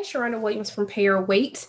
Sharona Williams from Pay Your Weight.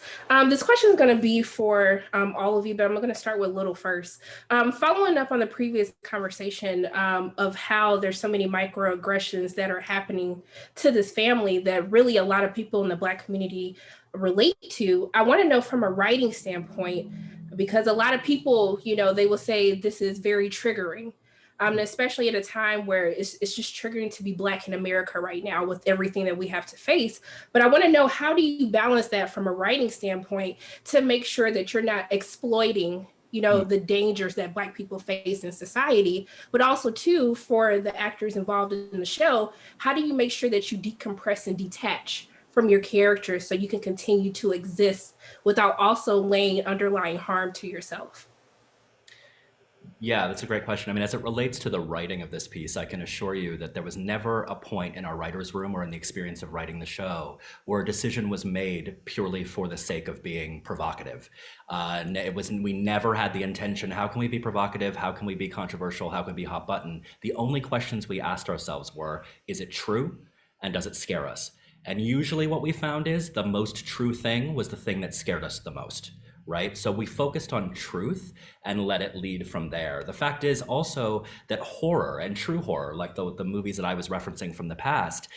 This question is going to be for all of you, but I'm going to start with Little first. Following up on the previous conversation of how there's so many microaggressions that are happening to this family that really a lot of people in the Black community relate to, I want to know from a writing standpoint, because a lot of people, they will say this is very triggering. Especially at a time where it's just triggering to be Black in America right now with everything that we have to face. But I want to know, how do you balance that from a writing standpoint to make sure that you're not exploiting, the dangers that Black people face in society, but also too, for the actors involved in the show, how do you make sure that you decompress and detach from your characters so you can continue to exist without also laying underlying harm to yourself? Yeah, that's a great question. I mean, as it relates to the writing of this piece, I can assure you that there was never a point in our writer's room or in the experience of writing the show where a decision was made purely for the sake of being provocative. We never had the intention, how can we be provocative? How can we be controversial? How can we be hot button? The only questions we asked ourselves were, is it true? And does it scare us? And usually what we found is the most true thing was the thing that scared us the most. Right? So we focused on truth and let it lead from there. The fact is also that horror and true horror, like the movies that I was referencing from the past,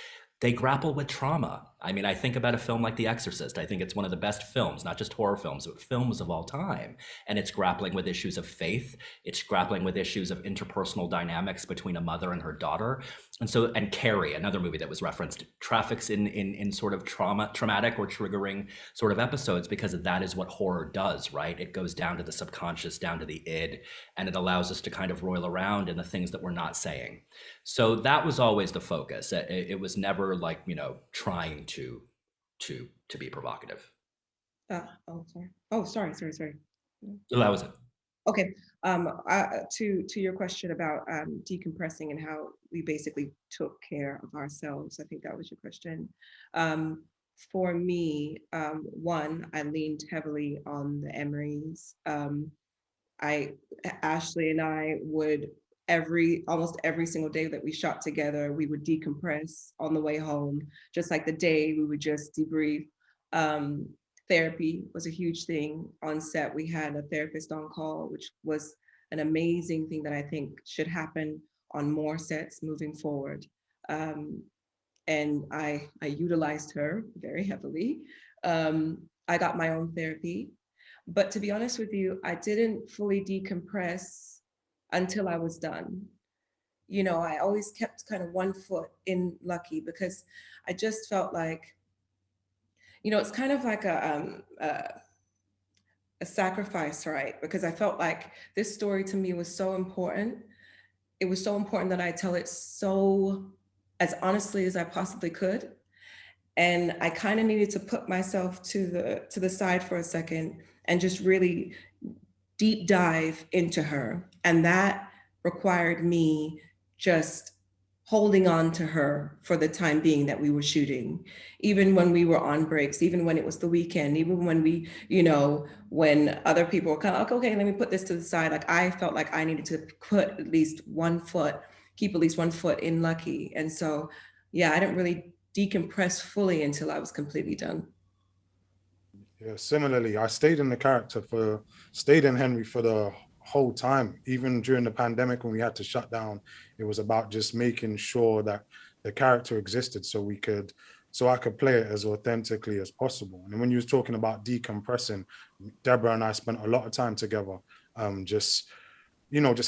they grapple with trauma. I mean, I think about a film like The Exorcist. I think it's one of the best films, not just horror films, but films of all time. And it's grappling with issues of faith. It's grappling with issues of interpersonal dynamics between a mother and her daughter. And Carrie, another movie that was referenced, traffics in sort of traumatic or triggering sort of episodes, because that is what horror does, right? It goes down to the subconscious, down to the id, and it allows us to kind of roil around in the things that we're not saying. So that was always the focus. It was never like, trying to be provocative. Sorry. That was it. Okay. To your question about decompressing and how we basically took care of ourselves, I think that was your question. For me, one, I leaned heavily on the Emerys. Ashley and I would almost every single day that we shot together, we would decompress on the way home. Just like the day, we would just debrief. Therapy was a huge thing on set. We had a therapist on call, which was an amazing thing that I think should happen on more sets moving forward. And I utilized her very heavily. I got my own therapy, but to be honest with you, I didn't fully decompress until I was done. I always kept kind of one foot in Lucky because I just felt like, it's kind of like a sacrifice, right? Because I felt like this story to me was so important. It was so important that I tell it so as honestly as I possibly could. And I kind of needed to put myself to the side for a second and just really deep dive into her. And that required me just holding on to her for the time being that we were shooting, even when we were on breaks, even when it was the weekend, even when we, when other people were kind of like, okay, let me put this to the side. Like I felt like I needed to keep at least one foot in Lucky. And so, yeah, I didn't really decompress fully until I was completely done. Yeah, similarly, I stayed in Henry for the whole time. Even during the pandemic when we had to shut down, it was about just making sure that the character existed so I could play it as authentically as possible. And when you was talking about decompressing, Deborah and I spent a lot of time together, just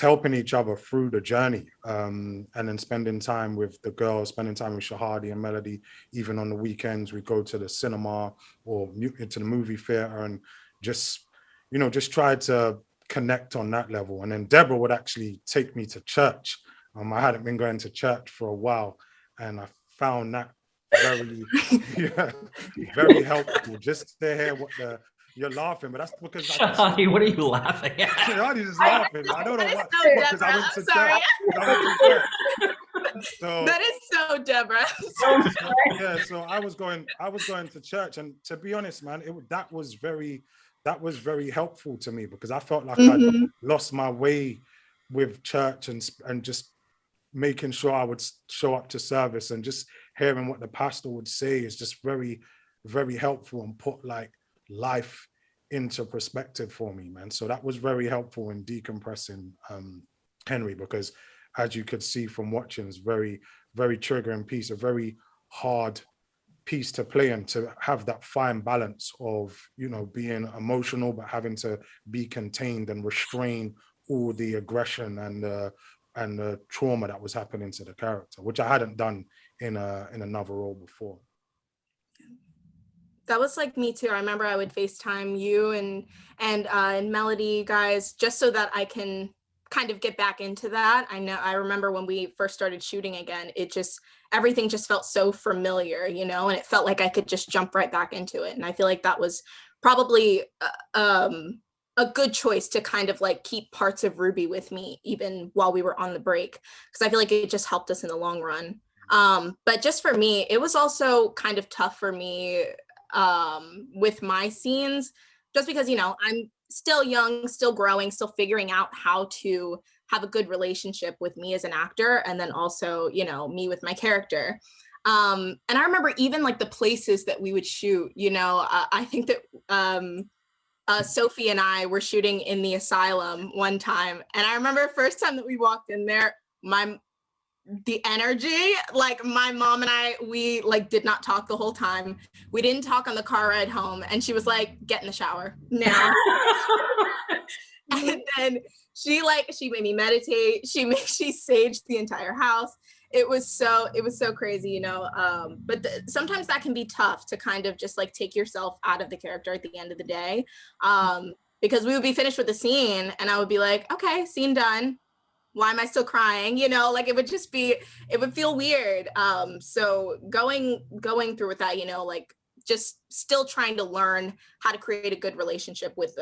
helping each other through the journey, and then spending time with the girls, spending time with Shahadi and Melody. Even on the weekends, we go to the cinema or into the movie theater and just try to connect on that level. And then Deborah would actually take me to church. I hadn't been going to church for a while, and I found that very, very helpful just to hear what you're laughing, but that's because Shahadi, what are you laughing at? Shahadi's just laughing. I don't know why. Because I went to church. So that is so Deborah. So I was going to church, and to be honest, man, that was very helpful to me because I felt like I'd lost my way with church and just making sure I would show up to service, and just hearing what the pastor would say is just very very helpful and put like life into perspective for me, man. So that was very helpful in decompressing Henry, because as you could see from watching, it's very, very triggering piece, a very hard piece to play, and to have that fine balance of, you know, being emotional but having to be contained and restrain all the aggression and the trauma that was happening to the character, which I hadn't done in another role before. That was like me too. I remember I would FaceTime you and Melody, you guys, just so that I can kind of get back into that. I remember when we first started shooting again, everything just felt so familiar, you know, and it felt like I could just jump right back into it. And I feel like that was probably a good choice to kind of like keep parts of Ruby with me even while we were on the break, because I feel like it just helped us in the long run. But just for me, it was also kind of tough for me with my scenes, just because, you know, I'm still young, still growing, still figuring out how to have a good relationship with me as an actor, and then also, you know, me with my character. And I remember even like the places that we would shoot, you know, I think that Sophie and I were shooting in the asylum one time, and I remember first time that we walked in there, the energy, like my mom and I, we like did not talk the whole time. We didn't talk on the car ride home, and she was like, get in the shower now. And then she made me meditate. She saged the entire house. It was so crazy, you know. But sometimes that can be tough to kind of just like take yourself out of the character at the end of the day, because we would be finished with the scene and I would be like, okay, scene done. Why am I still crying? You know, like it would feel weird. So going through with that, you know, like just still trying to learn how to create a good relationship with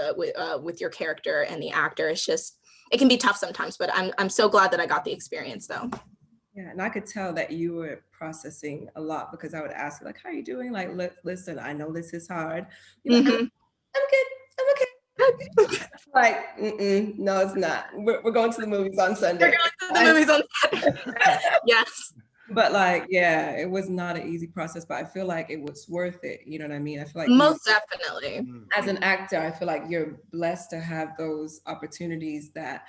your character and the actor. It can be tough sometimes, but I'm so glad that I got the experience though. Yeah, and I could tell that you were processing a lot, because I would ask you like, how are you doing? Like, listen, I know this is hard. You're like, I'm good. I'm okay. Like, no, it's not. We're going to the movies on Sunday. We're going to the movies on Sunday. Yes. But like, yeah, it was not an easy process, but I feel like it was worth it. You know what I mean? I feel like most definitely. As an actor, I feel like you're blessed to have those opportunities that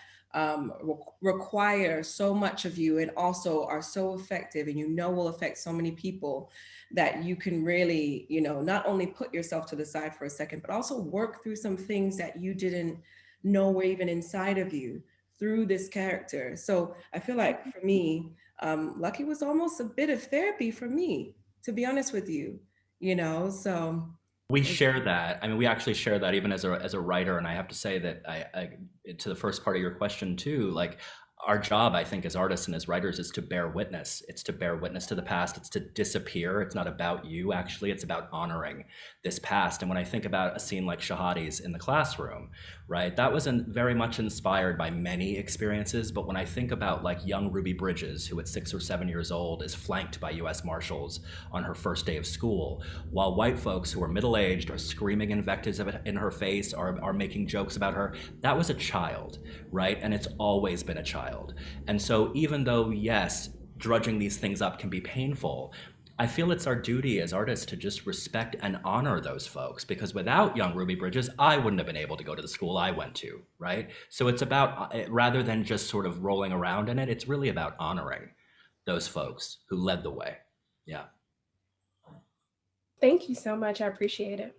require so much of you, and also are so effective, and you know will affect so many people, that you can really, you know, not only put yourself to the side for a second, but also work through some things that you didn't know were even inside of you through this character. So I feel like for me, Lucky was almost a bit of therapy for me, to be honest with you, you know. So we share that. I mean, we actually share that even as a writer. And I have to say that I to the first part of your question too, like our job, I think, as artists and as writers is to bear witness. It's to bear witness to the past. It's to disappear. It's not about you, actually. It's about honoring this past. And when I think about a scene like Shahadi's in the classroom, right, that was very much inspired by many experiences. But when I think about like young Ruby Bridges, who at 6 or 7 years old is flanked by US Marshals on her first day of school, while white folks who are middle-aged are screaming invectives in her face, are making jokes about her, that was a child, right? And it's always been a child. And so even though, yes, drudging these things up can be painful, I feel it's our duty as artists to just respect and honor those folks, because without young Ruby Bridges, I wouldn't have been able to go to the school I went to, right? So it's about, rather than just sort of rolling around in it, it's really about honoring those folks who led the way. Yeah. Thank you so much. I appreciate it.